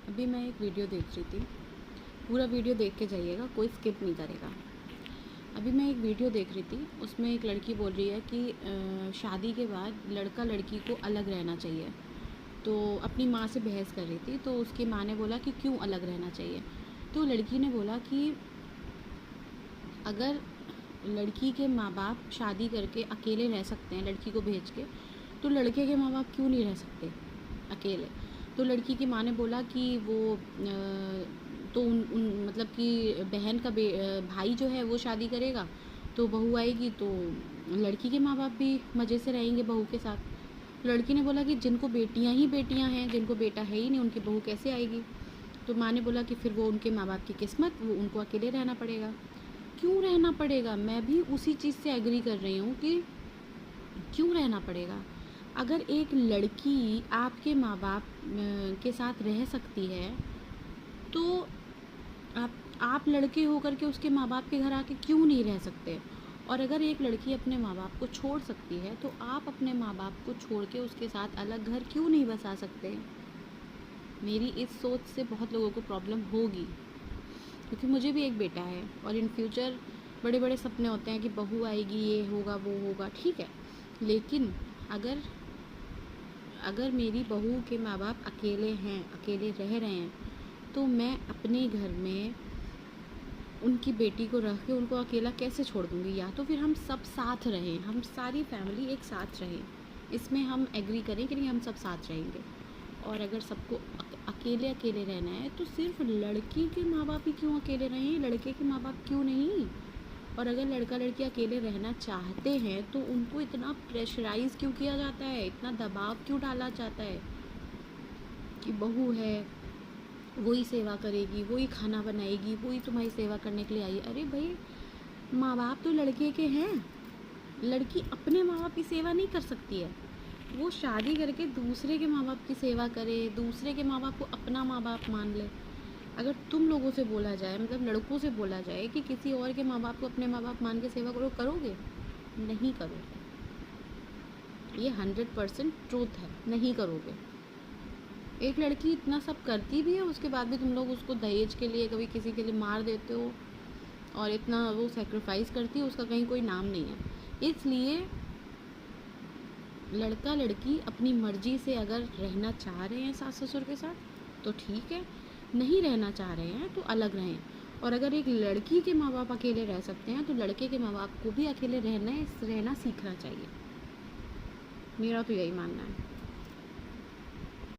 अभी मैं एक वीडियो देख रही थी, पूरा वीडियो देख के जाइएगा, कोई स्किप नहीं करेगा। अभी मैं एक वीडियो देख रही थी, उसमें एक लड़की बोल रही है कि शादी के बाद लड़का लड़की को अलग रहना चाहिए। तो अपनी माँ से बहस कर रही थी, तो उसकी माँ ने बोला कि क्यों अलग रहना चाहिए। तो लड़की ने बोला कि अगर लड़की के माँ बाप शादी करके अकेले रह सकते हैं लड़की को भेज के, तो लड़के के माँ बाप क्यों नहीं रह सकते अकेले। तो लड़की की माँ ने बोला कि वो तो उन मतलब कि बहन का भाई जो है वो शादी करेगा, तो बहू आएगी तो लड़की के माँ बाप भी मज़े से रहेंगे बहू के साथ। लड़की ने बोला कि जिनको बेटियाँ ही बेटियाँ हैं, जिनको बेटा है ही नहीं, उनकी बहू कैसे आएगी। तो माँ ने बोला कि फिर वो उनके माँ बाप की किस्मत, वो उनको अकेले रहना पड़ेगा। क्यों रहना पड़ेगा? मैं भी उसी चीज़ से एग्री कर रही हूँ कि क्यों रहना पड़ेगा। अगर एक लड़की आपके माँ बाप के साथ रह सकती है, तो आप लड़के होकर के उसके माँ बाप के घर आके क्यों नहीं रह सकते। और अगर एक लड़की अपने माँ बाप को छोड़ सकती है, तो आप अपने माँ बाप को छोड़ के उसके साथ अलग घर क्यों नहीं बसा सकते। मेरी इस सोच से बहुत लोगों को प्रॉब्लम होगी, क्योंकि मुझे भी एक बेटा है और इन फ्यूचर बड़े बड़े सपने होते हैं कि बहू आएगी, ये होगा वो होगा, ठीक है। लेकिन अगर अगर मेरी बहू के माँ बाप अकेले हैं, अकेले रह रहे हैं, तो मैं अपने घर में उनकी बेटी को रख के उनको अकेला कैसे छोड़ दूँगी। या तो फिर हम सब साथ रहें, हम सारी फैमिली एक साथ रहें, इसमें हम एग्री करें कि नहीं हम सब साथ रहेंगे। और अगर सबको अकेले अकेले रहना है, तो सिर्फ लड़की के माँ बाप ही क्यों अकेले रहें, लड़के के माँ बाप क्यों नहीं। और अगर लड़का लड़की अकेले रहना चाहते हैं, तो उनको इतना प्रेशराइज़ क्यों किया जाता है, इतना दबाव क्यों डाला जाता है कि बहू है, वही सेवा करेगी, वही खाना बनाएगी, वही तुम्हारी सेवा करने के लिए आई है। अरे भाई, माँ बाप तो लड़के के हैं। लड़की अपने माँ बाप की सेवा नहीं कर सकती है, वो शादी करके दूसरे के माँ बाप की सेवा करे, दूसरे के माँ बाप को अपना माँ बाप मान ले। अगर तुम लोगों से बोला जाए, मतलब लड़कों से बोला जाए कि किसी और के माँ बाप को अपने माँ बाप मान के सेवा करो, करोगे? नहीं करोगे। ये 100% ट्रूथ है, नहीं करोगे। एक लड़की इतना सब करती भी है, उसके बाद भी तुम लोग उसको दहेज के लिए कभी किसी के लिए मार देते हो, और इतना वो सेक्रीफाइस करती है, उसका कहीं कोई नाम नहीं है। इसलिए लड़का लड़की अपनी मर्जी से अगर रहना चाह रहे हैं सास ससुर के साथ तो ठीक है, नहीं रहना चाह रहे हैं तो अलग रहें। और अगर एक लड़की के माँ बाप अकेले रह सकते हैं, तो लड़के के माँ बाप को भी अकेले रहना सीखना चाहिए। मेरा तो यही मानना है।